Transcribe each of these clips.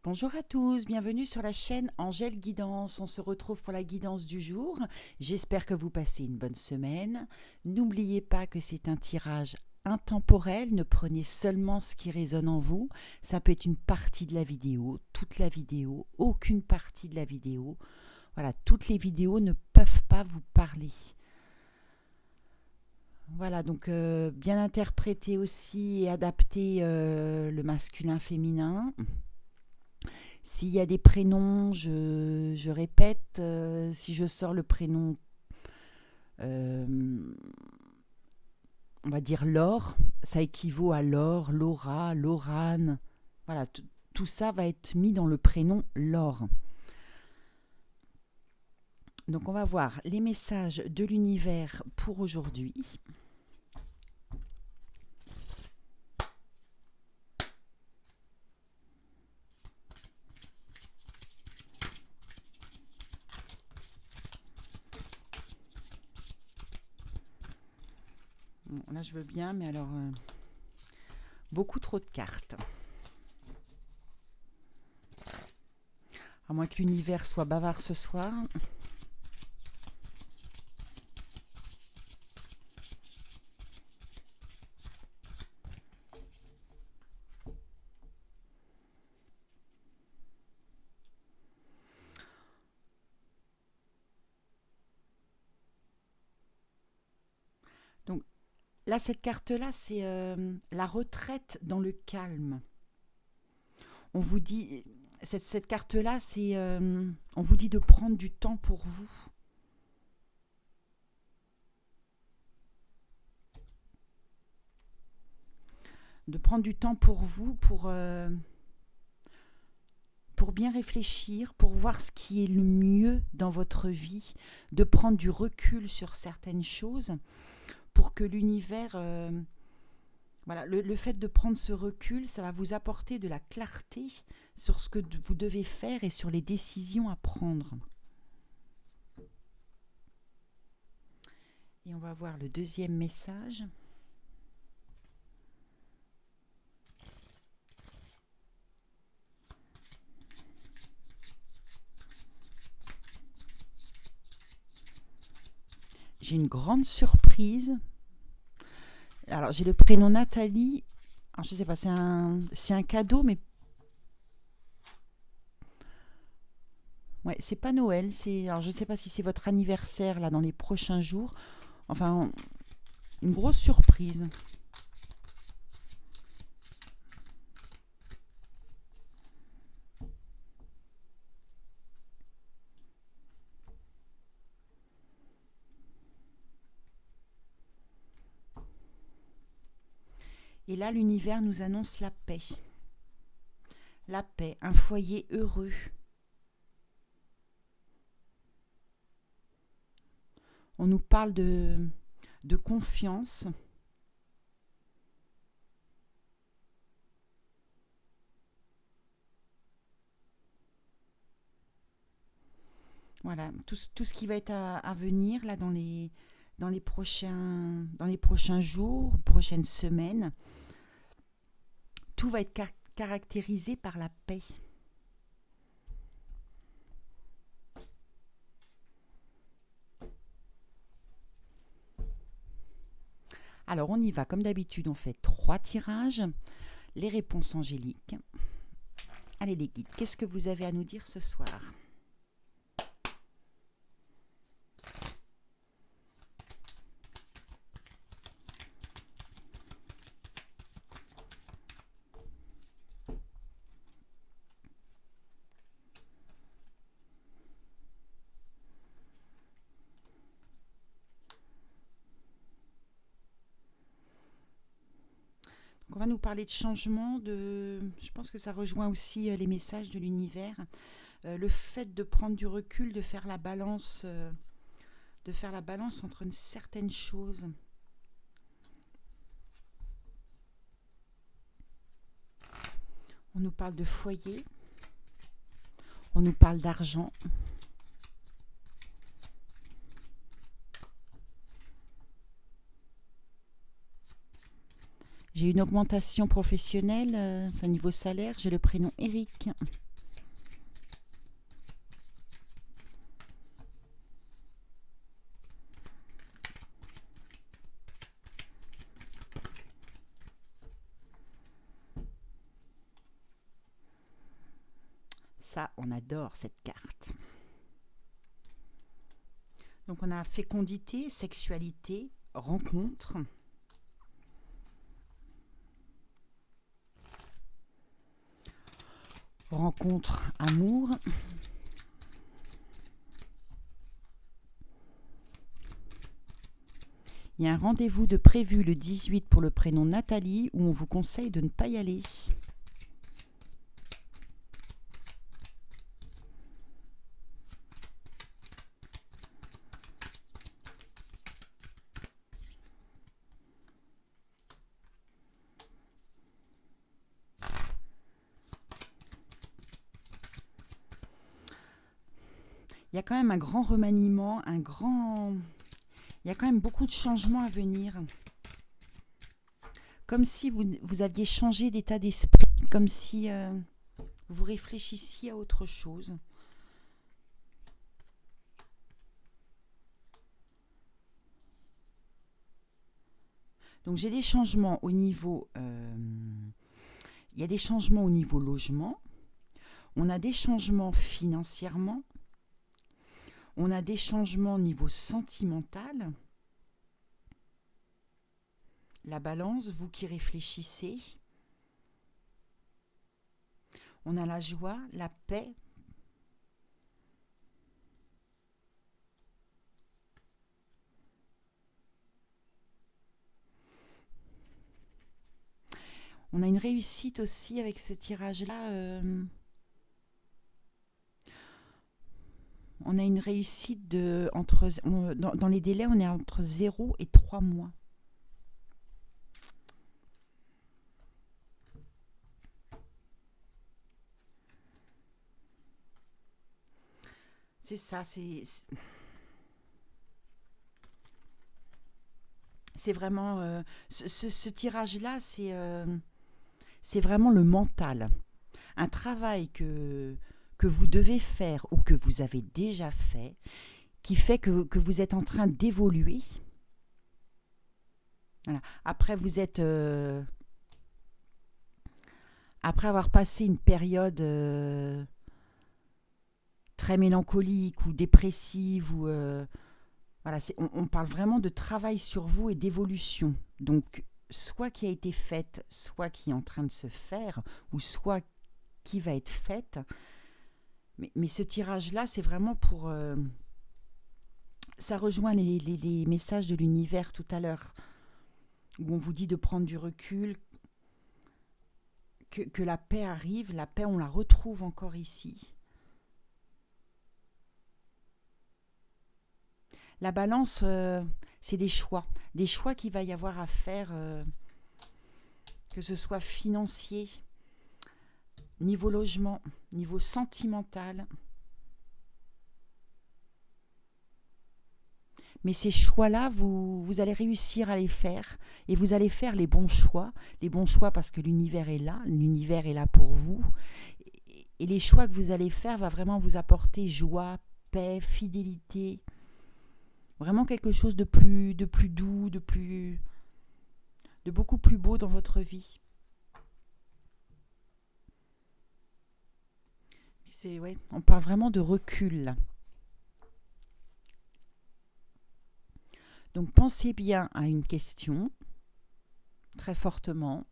Bonjour à tous, bienvenue sur la chaîne Angèle Guidance. On se retrouve pour la guidance du jour. J'espère que vous passez une bonne semaine. N'oubliez pas que c'est un tirage intemporel. Ne prenez seulement ce qui résonne en vous. Ça peut être une partie de la vidéo, toute la vidéo, aucune partie de la vidéo. Voilà, toutes les vidéos ne peuvent pas vous parler. Voilà, donc bien interpréter aussi et adapter le masculin-féminin. S'il y a des prénoms, je répète, si je sors le prénom, euh, on va dire Laure, ça équivaut à Laure, Laura, Laurane. Voilà, tout ça va être mis dans le prénom Laure. Donc on va voir les messages de l'univers pour aujourd'hui. Bon, là je veux bien, mais alors beaucoup trop de cartes. À moins que l'univers soit bavard ce soir. Donc là, cette carte-là, c'est la retraite dans le calme. On vous dit, cette carte-là, c'est, on vous dit de prendre du temps pour vous. De prendre du temps pour vous, pour bien réfléchir, pour voir ce qui est le mieux dans votre vie, de prendre du recul sur certaines choses, pour que l'univers... voilà, le fait de prendre ce recul, ça va vous apporter de la clarté sur ce que vous devez faire et sur les décisions à prendre. Et on va voir le deuxième message. J'ai une grande surprise. Alors, j'ai le prénom Nathalie. Alors, je ne sais pas, c'est un cadeau, mais... Ouais, c'est pas Noël. Alors, je ne sais pas si c'est votre anniversaire, là, dans les prochains jours. Enfin, une grosse surprise. Et là, l'univers nous annonce la paix. La paix, un foyer heureux. On nous parle de confiance. Voilà, tout ce qui va être à venir là dans les prochains jours, prochaines semaines, tout va être caractérisé par la paix. Alors on y va, comme d'habitude, on fait 3 tirages, les réponses angéliques. Allez les guides, qu'est-ce que vous avez à nous dire ce soir ? On va nous parler de changement, je pense que ça rejoint aussi les messages de l'univers. Le fait de prendre du recul, de faire la balance entre une certaine chose. On nous parle de foyer, on nous parle d'argent. J'ai une augmentation professionnelle, niveau salaire, j'ai le prénom Eric. Ça, on adore cette carte. Donc on a fécondité, sexualité, rencontre. Rencontre, amour. Il y a un rendez-vous de prévu le 18 pour le prénom Nathalie où on vous conseille de ne pas y aller. Il y a quand même un grand remaniement, il y a quand même beaucoup de changements à venir. Comme si vous aviez changé d'état d'esprit, comme si vous réfléchissiez à autre chose. Donc j'ai des changements au niveau... il y a des changements au niveau logement. On a des changements financièrement. On a des changements au niveau sentimental. La balance, vous qui réfléchissez. On a la joie, la paix. On a une réussite aussi avec ce tirage-là. On a une réussite dans les délais, on est entre 0 et 3 mois. C'est ça, c'est vraiment... ce tirage-là, c'est vraiment le mental. Un travail que vous devez faire ou que vous avez déjà fait, qui fait que vous êtes en train d'évoluer. Voilà. Après, après avoir passé une période très mélancolique ou dépressive, voilà, on parle vraiment de travail sur vous et d'évolution. Donc, soit qui a été faite, soit qui est en train de se faire, ou soit qui va être faite. Mais ce tirage-là, c'est vraiment pour... ça rejoint les messages de l'univers tout à l'heure, où on vous dit de prendre du recul, que la paix arrive. La paix, on la retrouve encore ici. La balance, c'est des choix qu'il va y avoir à faire, que ce soit financier, niveau logement, niveau sentimental. Mais ces choix-là, vous allez réussir à les faire et vous allez faire les bons choix parce que l'univers est là pour vous. Et les choix que vous allez faire va vraiment vous apporter joie, paix, fidélité, vraiment quelque chose de plus doux, de beaucoup plus beau dans votre vie. Ouais, on parle vraiment de recul là. Donc pensez bien à une question, très fortement,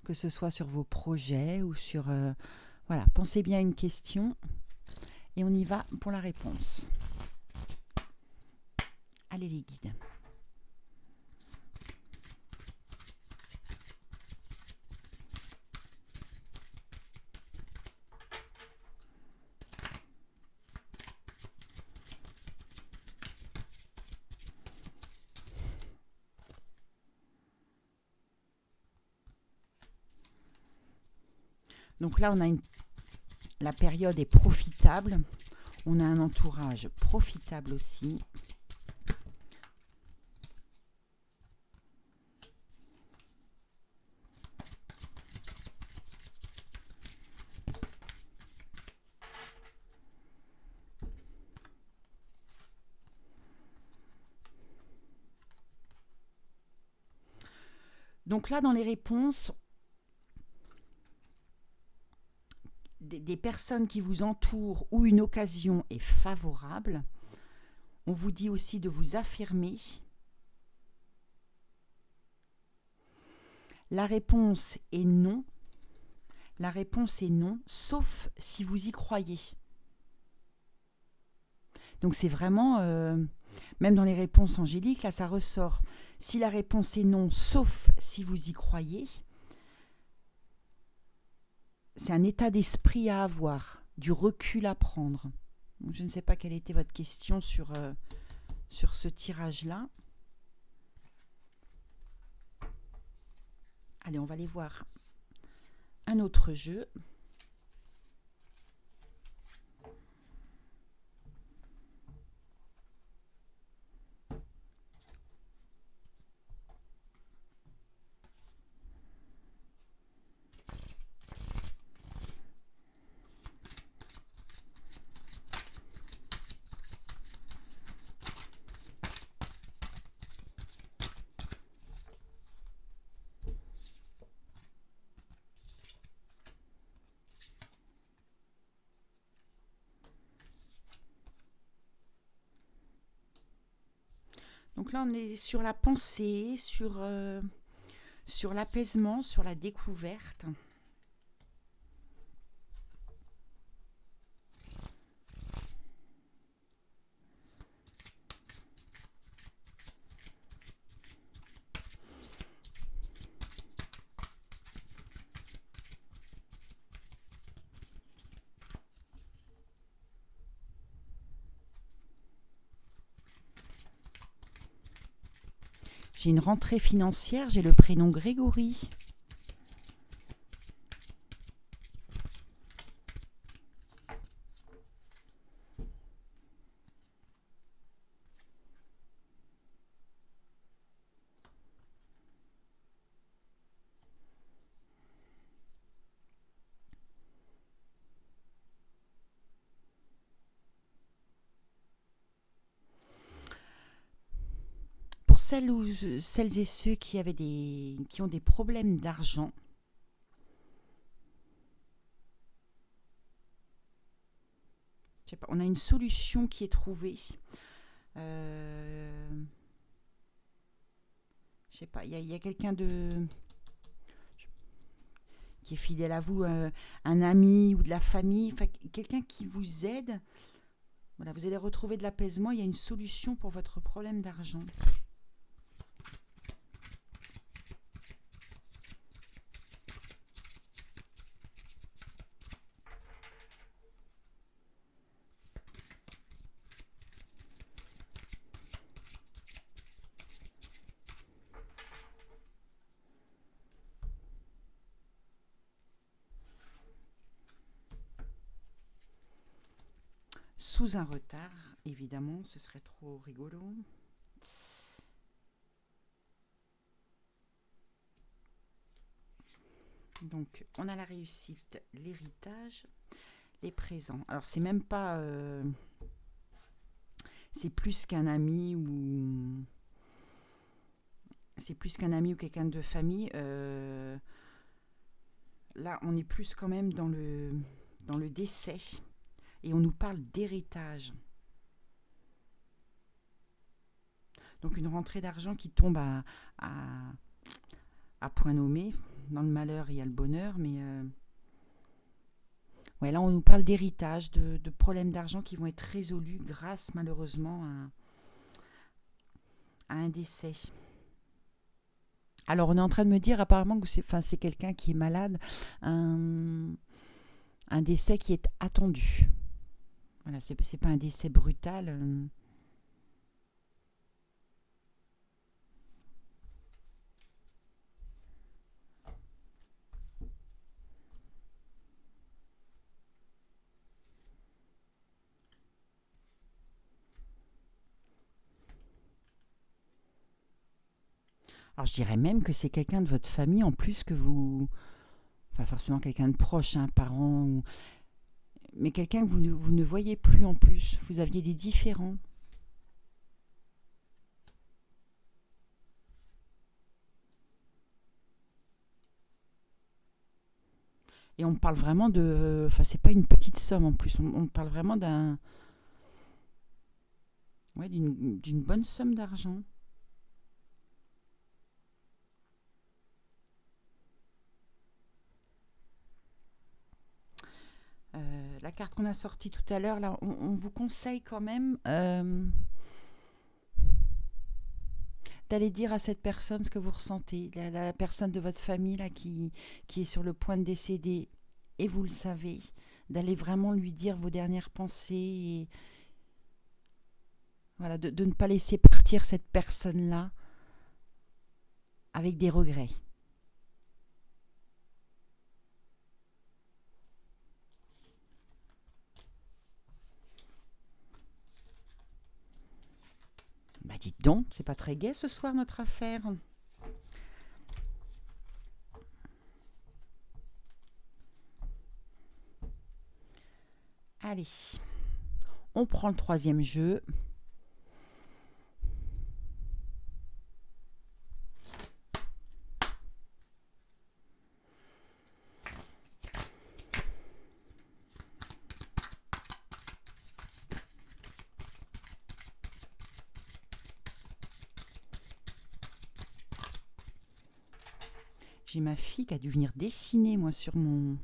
que ce soit sur vos projets ou sur... voilà, pensez bien à une question et on y va pour la réponse. Allez les guides. Donc là, la période est profitable. On a un entourage profitable aussi. Donc là, dans les réponses, des personnes qui vous entourent ou une occasion est favorable. On vous dit aussi de vous affirmer. La réponse est non. La réponse est non, sauf si vous y croyez. Donc c'est vraiment, même dans les réponses angéliques, là ça ressort. Si la réponse est non, sauf si vous y croyez, c'est un état d'esprit à avoir, du recul à prendre. Donc, je ne sais pas quelle était votre question sur ce tirage-là. Allez, on va aller voir un autre jeu. Donc là, on est sur la pensée, sur l'apaisement, sur la découverte. J'ai une rentrée financière, j'ai le prénom Grégory. Pour celles et ceux qui ont des problèmes d'argent, je sais pas, on a une solution qui est trouvée. Je sais pas, il y a quelqu'un qui est fidèle à vous, un ami ou de la famille, enfin, quelqu'un qui vous aide. Voilà, vous allez retrouver de l'apaisement, il y a une solution pour votre problème d'argent. Sous un retard, évidemment, ce serait trop rigolo. Donc, on a la réussite, l'héritage, les présents. Alors, c'est même pas... c'est plus qu'un ami ou... C'est plus qu'un ami ou quelqu'un de famille. Là, on est plus quand même dans le décès. Et on nous parle d'héritage. Donc, une rentrée d'argent qui tombe à point nommé. Dans le malheur, il y a le bonheur, mais... ouais, là, on nous parle d'héritage, de problèmes d'argent qui vont être résolus grâce, malheureusement, à un décès. Alors, on est en train de me dire apparemment que c'est quelqu'un qui est malade, un décès qui est attendu. Voilà, c'est pas un décès brutal. Alors, je dirais même que c'est quelqu'un de votre famille en plus que vous... Enfin, forcément quelqu'un de proche, un parent, mais quelqu'un que vous ne voyez plus en plus. Vous aviez des différends. Et on parle vraiment de... Enfin, c'est pas une petite somme en plus. On parle vraiment ouais, d'une bonne somme d'argent. La carte qu'on a sortie tout à l'heure, là, on vous conseille quand même d'aller dire à cette personne ce que vous ressentez, la personne de votre famille là, qui est sur le point de décéder, et vous le savez, d'aller vraiment lui dire vos dernières pensées, et voilà, de ne pas laisser partir cette personne-là avec des regrets. Bah dites donc, c'est pas très gai ce soir notre affaire. Allez, on prend le troisième jeu. J'ai ma fille qui a dû venir dessiner, moi, sur mon...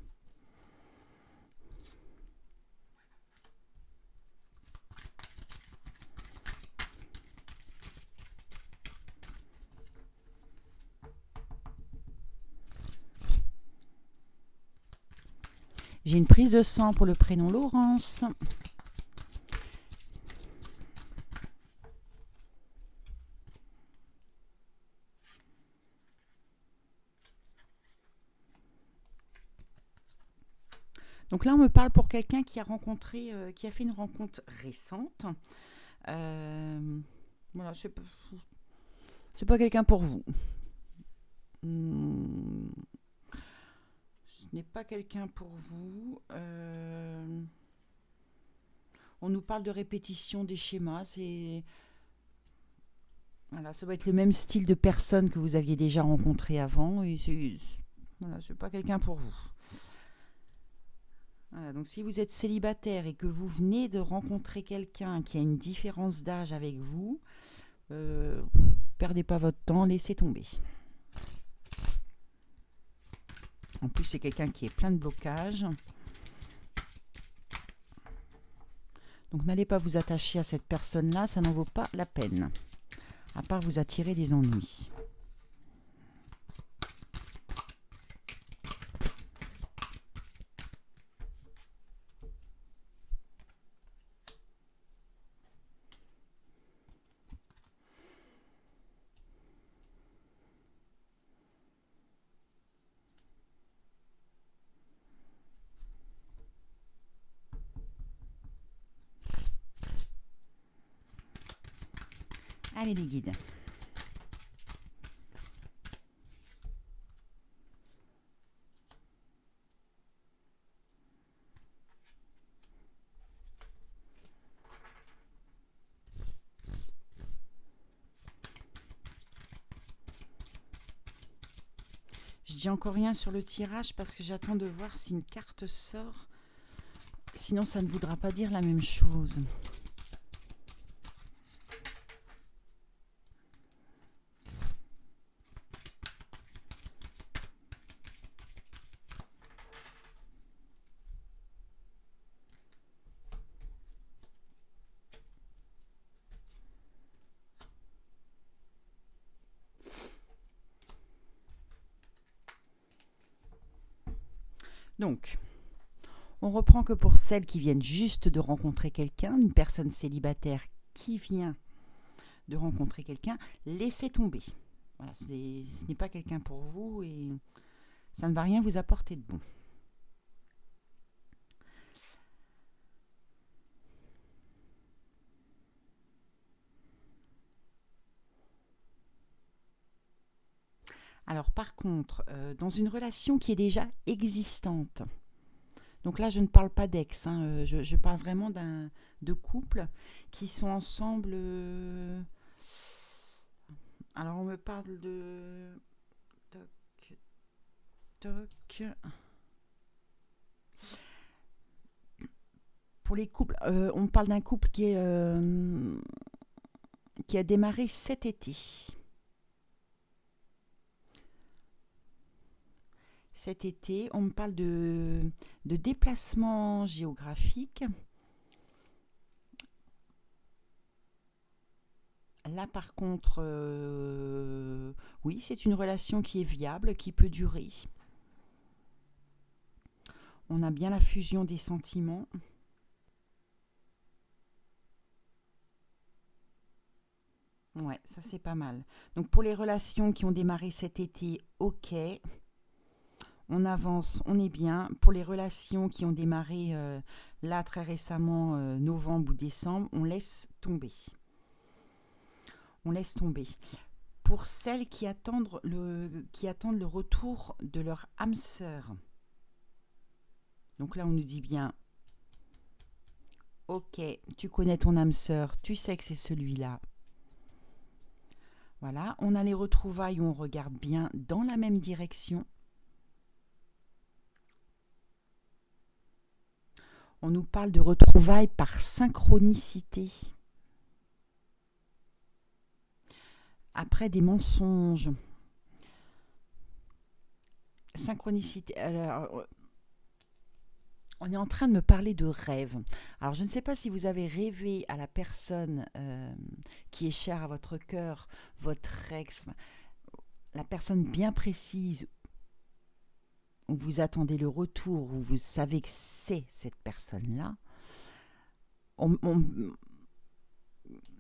J'ai une prise de sang pour le prénom Laurence. Donc là, on me parle pour quelqu'un qui a rencontré, qui a fait une rencontre récente. Voilà, c'est pas quelqu'un pour vous. Ce n'est pas quelqu'un pour vous. On nous parle de répétition des schémas. Voilà, ça va être le même style de personne que vous aviez déjà rencontré avant. Et voilà, c'est pas quelqu'un pour vous. Voilà, donc si vous êtes célibataire et que vous venez de rencontrer quelqu'un qui a une différence d'âge avec vous, perdez pas votre temps, laissez tomber. En plus, c'est quelqu'un qui est plein de blocages. Donc n'allez pas vous attacher à cette personne-là, ça n'en vaut pas la peine. À part vous attirer des ennuis. Allez les guides. Je dis encore rien sur le tirage parce que j'attends de voir si une carte sort. Sinon, ça ne voudra pas dire la même chose. Donc, on reprend que pour celles qui viennent juste de rencontrer quelqu'un, une personne célibataire qui vient de rencontrer quelqu'un, laissez tomber. Voilà, ce n'est pas quelqu'un pour vous et ça ne va rien vous apporter de bon. Alors par contre, dans une relation qui est déjà existante, donc là je ne parle pas d'ex, hein, je parle vraiment de couples qui sont ensemble. Alors on me parle de... Toc, toc. Pour les couples, on parle d'un couple qui a démarré cet été. Cet été, on me parle de déplacement géographique. Là, par contre, oui, c'est une relation qui est viable, qui peut durer. On a bien la fusion des sentiments. Ouais, ça c'est pas mal. Donc pour les relations qui ont démarré cet été, ok, on avance, on est bien. Pour les relations qui ont démarré là très récemment, novembre ou décembre, on laisse tomber. On laisse tomber. Pour celles qui attendent le retour de leur âme sœur. Donc là, on nous dit bien, ok, tu connais ton âme sœur, tu sais que c'est celui-là. Voilà, on a les retrouvailles où on regarde bien dans la même direction. On nous parle de retrouvailles par synchronicité. Après des mensonges. Synchronicité. Alors, on est en train de me parler de rêve. Alors, je ne sais pas si vous avez rêvé à la personne qui est chère à votre cœur, votre ex, la personne bien précise où vous attendez le retour, où vous savez que c'est cette personne-là.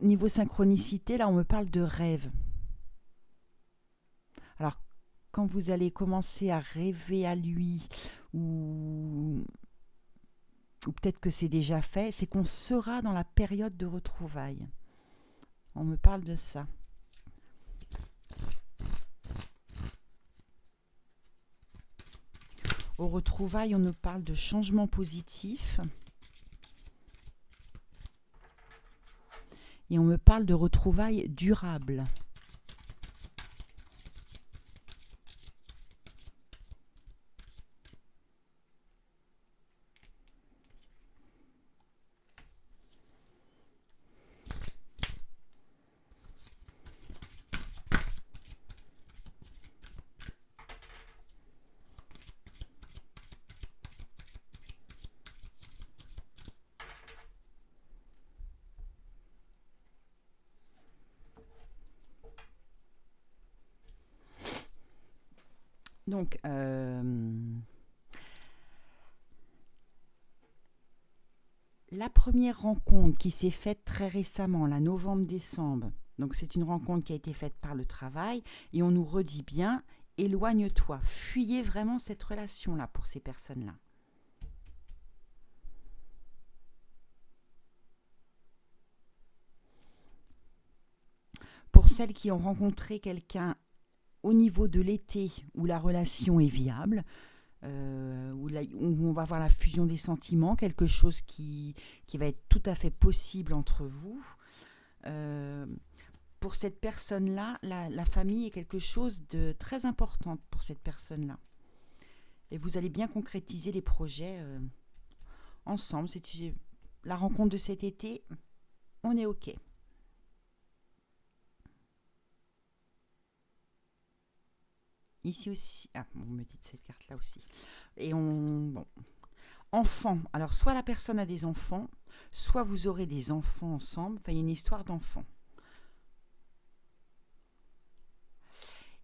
Niveau synchronicité, là, on me parle de rêve. Alors, quand vous allez commencer à rêver à lui, ou peut-être que c'est déjà fait, c'est qu'on sera dans la période de retrouvailles. On me parle de ça. Aux retrouvailles, on nous parle de changement positif. Et on me parle de retrouvailles durables. Donc, la première rencontre qui s'est faite très récemment, là, novembre-décembre, donc c'est une rencontre qui a été faite par le travail, et on nous redit bien, éloigne-toi, fuyez vraiment cette relation-là pour ces personnes-là. Pour celles qui ont rencontré quelqu'un au niveau de l'été où la relation est viable, où on va voir la fusion des sentiments, quelque chose qui va être tout à fait possible entre vous. Pour cette personne-là, la famille est quelque chose de très important pour cette personne-là. Et vous allez bien concrétiser les projets ensemble. C'est la rencontre de cet été, on est OK. Ici aussi, on me dit de cette carte-là aussi. Et bon. Enfants, alors soit la personne a des enfants, soit vous aurez des enfants ensemble, enfin il y a une histoire d'enfants.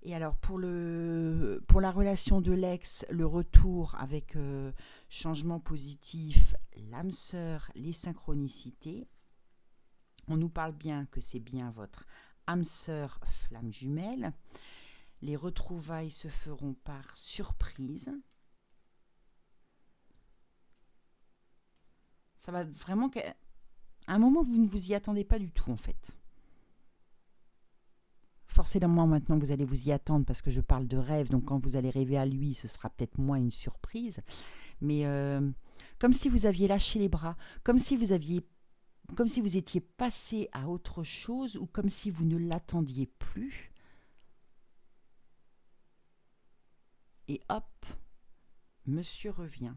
Et alors pour la relation de l'ex, le retour avec changement positif, l'âme sœur, les synchronicités, on nous parle bien que c'est bien votre âme sœur flamme jumelle. Les retrouvailles se feront par surprise. Ça va vraiment qu'à un moment, vous ne vous y attendez pas du tout, en fait. Forcément, maintenant, vous allez vous y attendre parce que je parle de rêve. Donc, quand vous allez rêver à lui, ce sera peut-être moins une surprise. Mais comme si vous aviez lâché les bras, comme si vous étiez passé à autre chose ou comme si vous ne l'attendiez plus. Et hop, monsieur revient.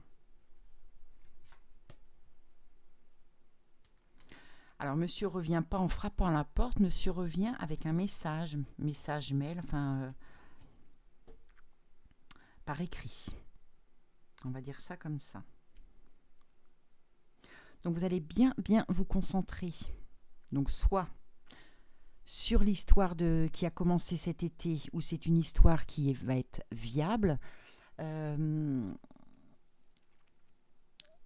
Alors, monsieur revient pas en frappant à la porte, monsieur revient avec un message, message mail, enfin, par écrit. On va dire ça comme ça. Donc, vous allez bien vous concentrer. Donc, soit sur l'histoire qui a commencé cet été, où c'est une histoire qui va être viable,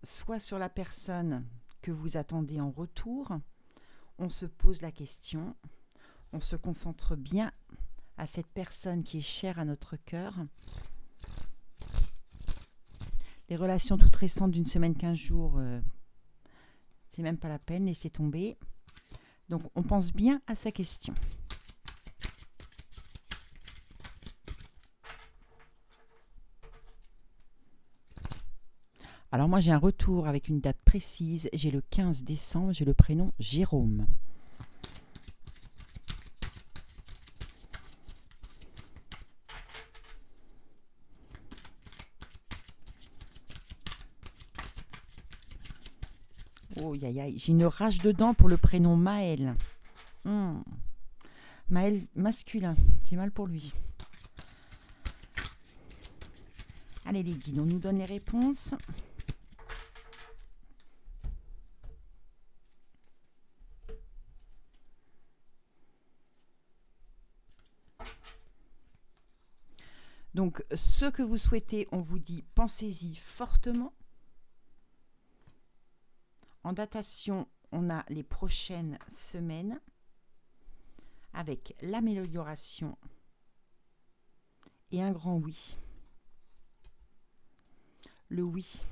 soit sur la personne que vous attendez en retour. On se pose la question, on se concentre bien à cette personne qui est chère à notre cœur. Les relations toutes récentes d'une semaine, 15 jours, c'est même pas la peine, laissez tomber. Donc, on pense bien à sa question. Alors, moi, j'ai un retour avec une date précise. J'ai le 15 décembre, j'ai le prénom Jérôme. Oh, j'ai une rage dedans pour le prénom Maël. Maël masculin, j'ai mal pour lui. Allez les guides, on nous donne les réponses. Donc, ce que vous souhaitez, on vous dit, pensez-y fortement. En datation, on a les prochaines semaines avec l'amélioration et un grand oui. Le oui.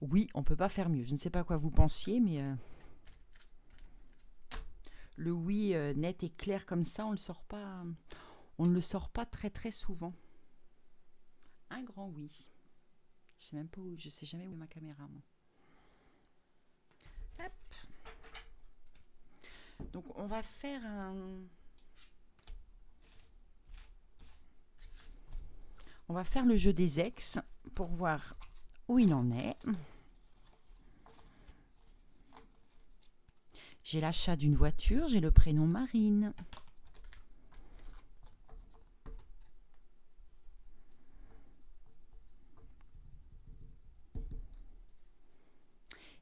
Oui, on ne peut pas faire mieux. Je ne sais pas quoi vous pensiez, mais le oui net et clair comme ça, on ne le sort pas très très souvent. Un grand oui. Je sais jamais où est ma caméra, moi. Hop. Donc on va faire le jeu des ex pour voir où il en est. J'ai l'achat d'une voiture, j'ai le prénom Marine.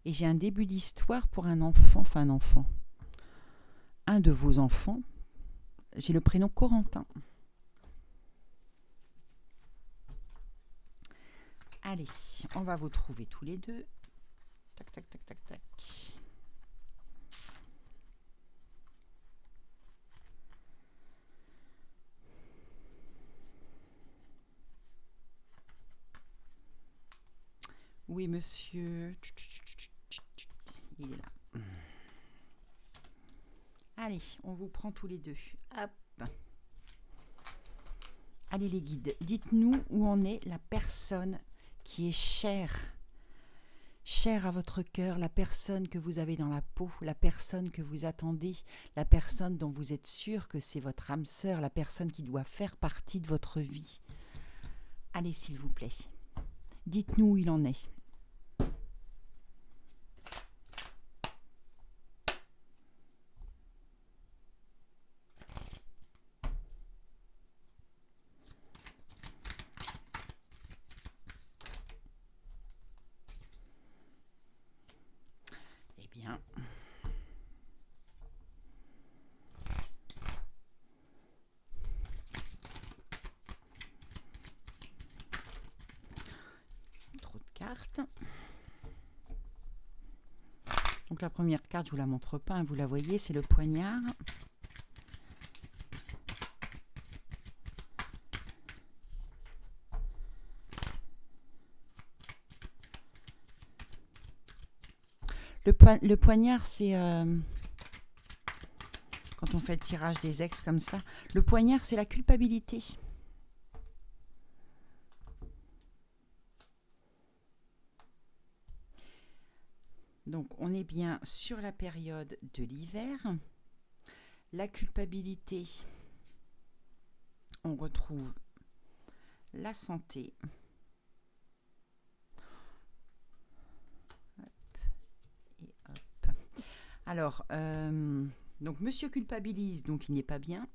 Et j'ai un début d'histoire pour un enfant, un de vos enfants. J'ai le prénom Corentin. Allez, on va vous trouver tous les deux. Tac, tac, tac, tac, tac. Oui, monsieur. Il est là. Allez, on vous prend tous les deux. Hop. Allez les guides, dites-nous où en est la personne qui est chère à votre cœur, la personne que vous avez dans la peau, la personne que vous attendez, la personne dont vous êtes sûr que c'est votre âme sœur, la personne qui doit faire partie de votre vie. Allez, s'il vous plaît, dites-nous où il en est. Eh bien, trop de cartes. Donc la première carte, je ne vous la montre pas, hein, vous la voyez, c'est le poignard. Le poignard, c'est quand on fait le tirage des ex comme ça. Le poignard, c'est la culpabilité. Donc, on est bien sur la période de l'hiver. La culpabilité, On retrouve la santé. Et hop. Alors, donc monsieur culpabilise, donc il n'est pas bien.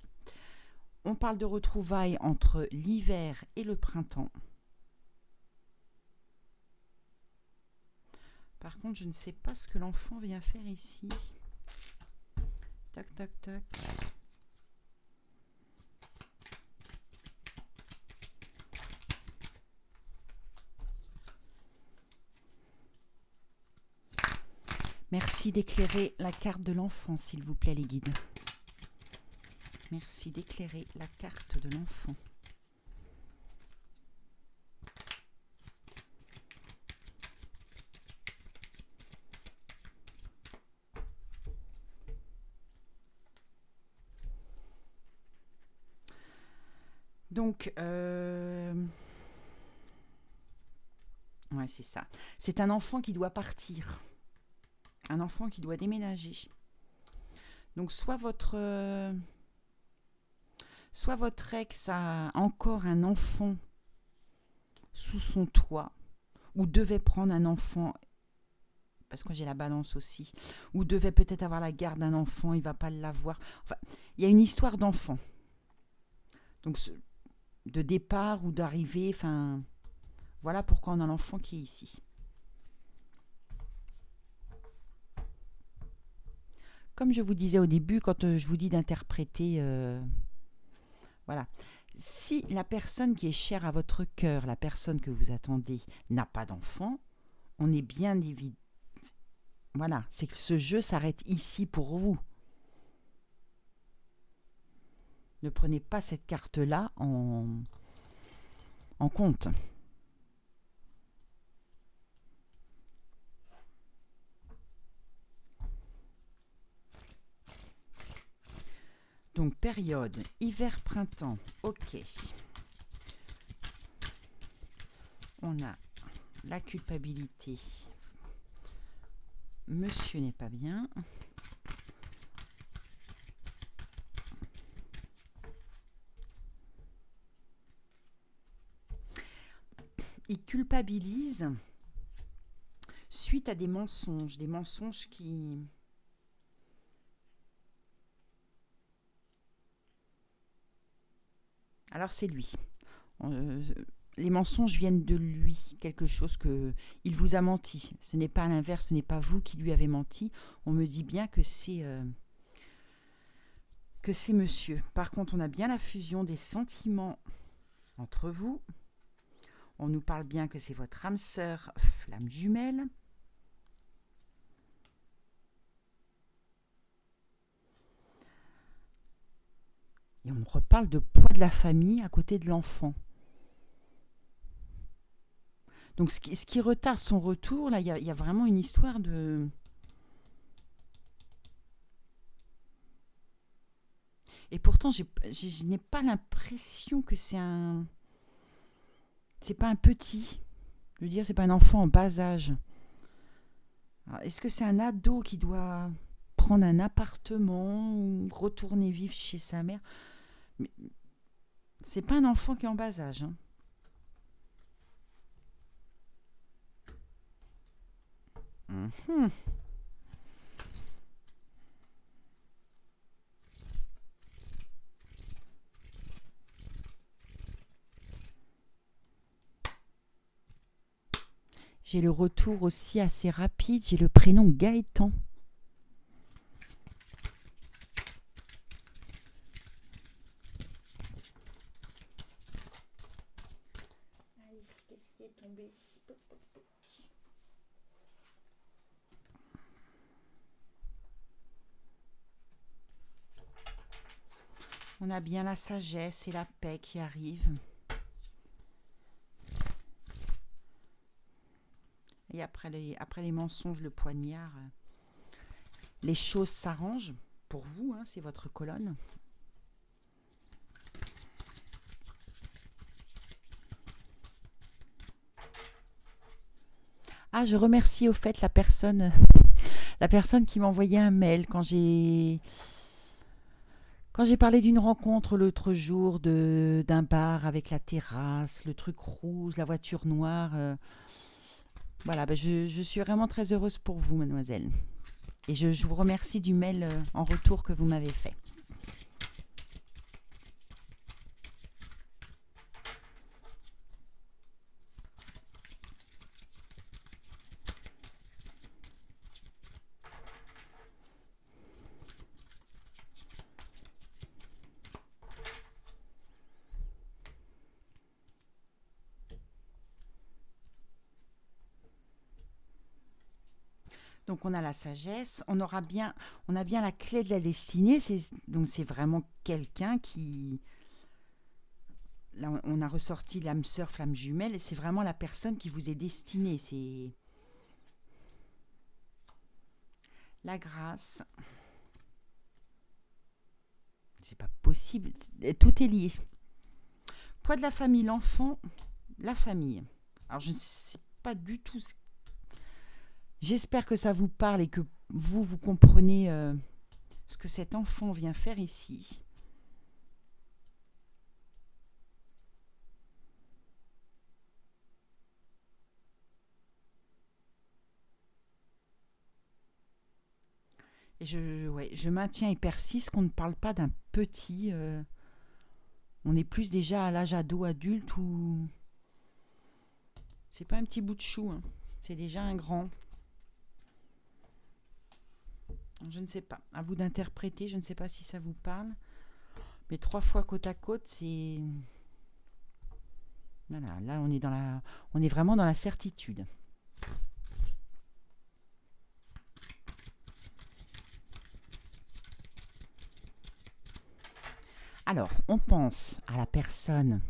On parle de retrouvailles entre l'hiver et le printemps. Par contre, je ne sais pas ce que l'enfant vient faire ici. Tac, tac, tac. Merci d'éclairer la carte de l'enfant, s'il vous plaît, les guides. Merci d'éclairer la carte de l'enfant. Donc, ouais, c'est ça. C'est un enfant qui doit partir. Un enfant qui doit déménager. Donc, soit votre ex a encore un enfant sous son toit, ou devait prendre un enfant, parce que j'ai la balance aussi, ou devait peut-être avoir la garde d'un enfant, il ne va pas l'avoir. Enfin, il y a une histoire d'enfant. Donc, de départ ou d'arrivée, enfin, voilà pourquoi on a l'enfant qui est ici. Comme je vous disais au début, quand je vous dis d'interpréter, voilà. Si la personne qui est chère à votre cœur, la personne que vous attendez, n'a pas d'enfant, on est bien évident. Voilà, c'est que ce jeu s'arrête ici pour vous. Ne prenez pas cette carte-là en compte. Donc, période hiver-printemps. Ok. On a la culpabilité. Monsieur n'est pas bien. Il culpabilise suite à des mensonges qui... Alors c'est lui. Les mensonges viennent de lui, quelque chose que il vous a menti. Ce n'est pas à l'inverse, ce n'est pas vous qui lui avez menti. On me dit bien que c'est monsieur. Par contre, on a bien la fusion des sentiments entre vous. On nous parle bien que c'est votre âme sœur, flamme jumelle. Et on reparle de poids de la famille à côté de l'enfant. Donc ce qui retarde son retour, là, il y a vraiment une histoire de... Et pourtant, je n'ai pas l'impression que c'est un... C'est pas un petit. Je veux dire, c'est pas un enfant en bas âge. Alors, est-ce que c'est un ado qui doit prendre un appartement ou retourner vivre chez sa mère? Mais c'est pas un enfant qui est en bas âge. Hein. Mmh. J'ai le retour aussi assez rapide. J'ai le prénom Gaëtan. Allez, qu'est-ce qui est tombé? On a bien la sagesse et la paix qui arrivent. Et après les mensonges, le poignard, les choses s'arrangent pour vous, hein, c'est votre colonne. Ah, je remercie au fait la personne qui m'a envoyé un mail quand Quand j'ai parlé d'une rencontre l'autre jour d'un bar avec la terrasse, le truc rouge, la voiture noire, voilà, ben je suis vraiment très heureuse pour vous, mademoiselle. Et je vous remercie du mail en retour que vous m'avez fait. Donc on a la sagesse, on a bien la clé de la destinée. Donc c'est vraiment quelqu'un qui, là on a ressorti l'âme sœur, flamme jumelle, et c'est vraiment la personne qui vous est destinée. C'est la grâce. C'est pas possible, tout est lié. Poids de la famille, l'enfant, la famille. Alors je ne sais pas du tout J'espère que ça vous parle et que vous comprenez ce que cet enfant vient faire ici. Et je maintiens et persiste qu'on ne parle pas d'un petit. On est plus déjà à l'âge ado-adulte ou. C'est pas un petit bout de chou, hein. C'est déjà un grand. Je ne sais pas. À vous d'interpréter. Je ne sais pas si ça vous parle. Mais 3 fois côte à côte, c'est. Voilà, là on est vraiment dans la certitude. Alors, on pense à la personne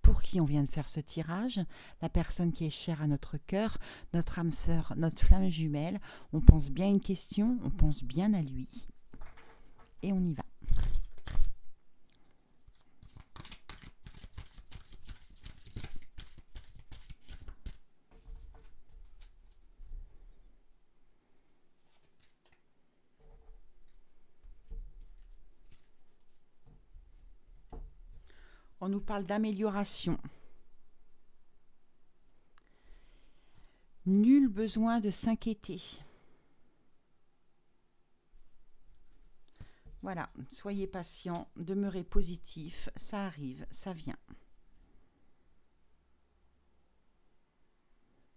pour qui on vient de faire ce tirage, la personne qui est chère à notre cœur, notre âme sœur, notre flamme jumelle. On pense bien à une question, on pense bien à lui. Et on y va. On nous parle d'amélioration. Nul besoin de s'inquiéter. Voilà, soyez patient, demeurez positif, ça arrive, ça vient.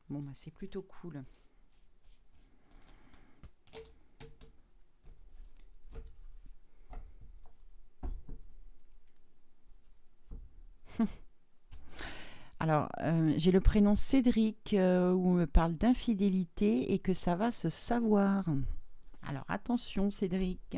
Bon, bah, c'est plutôt cool. Alors, j'ai le prénom Cédric où on me parle d'infidélité et que ça va se savoir. Alors, attention Cédric.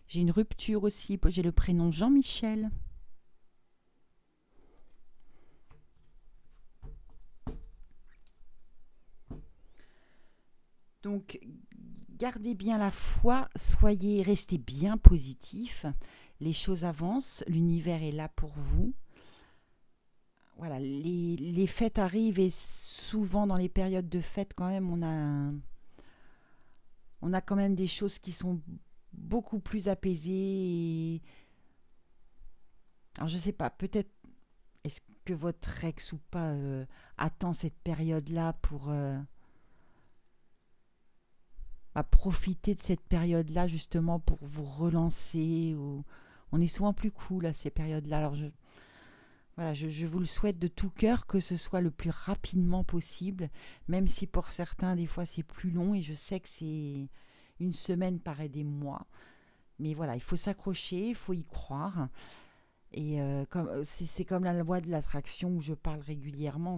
J'ai une rupture aussi, j'ai le prénom Jean-Michel. Donc, gardez bien la foi, restez bien positif. Les choses avancent, l'univers est là pour vous. Voilà, les fêtes arrivent et souvent dans les périodes de fêtes, quand même, on a quand même des choses qui sont beaucoup plus apaisées. Alors, je sais pas, peut-être est-ce que votre ex ou pas attend cette période-là pour profiter de cette période-là justement pour vous relancer. On est souvent plus cool à ces périodes-là. Alors je vous le souhaite de tout cœur que ce soit le plus rapidement possible, même si pour certains des fois c'est plus long et je sais que c'est une semaine paraît des mois. Mais voilà, il faut s'accrocher, il faut y croire. Et c'est comme la loi de l'attraction où je parle régulièrement,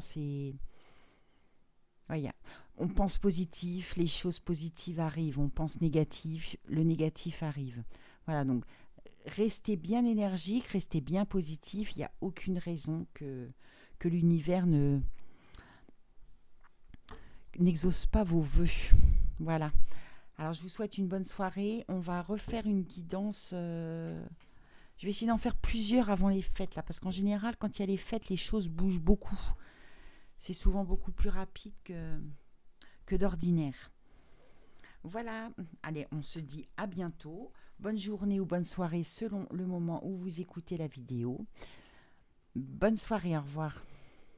ouais, on pense positif, les choses positives arrivent. On pense négatif, le négatif arrive. Voilà, donc restez bien énergique, restez bien positif. Il n'y a aucune raison que l'univers n'exauce pas vos vœux. Voilà. Alors, je vous souhaite une bonne soirée. On va refaire une guidance Je vais essayer d'en faire plusieurs avant les fêtes, là, parce qu'en général, quand il y a les fêtes, les choses bougent beaucoup. C'est souvent beaucoup plus rapide que d'ordinaire. Voilà, allez, on se dit à bientôt. Bonne journée ou bonne soirée selon le moment où vous écoutez la vidéo. Bonne soirée, au revoir.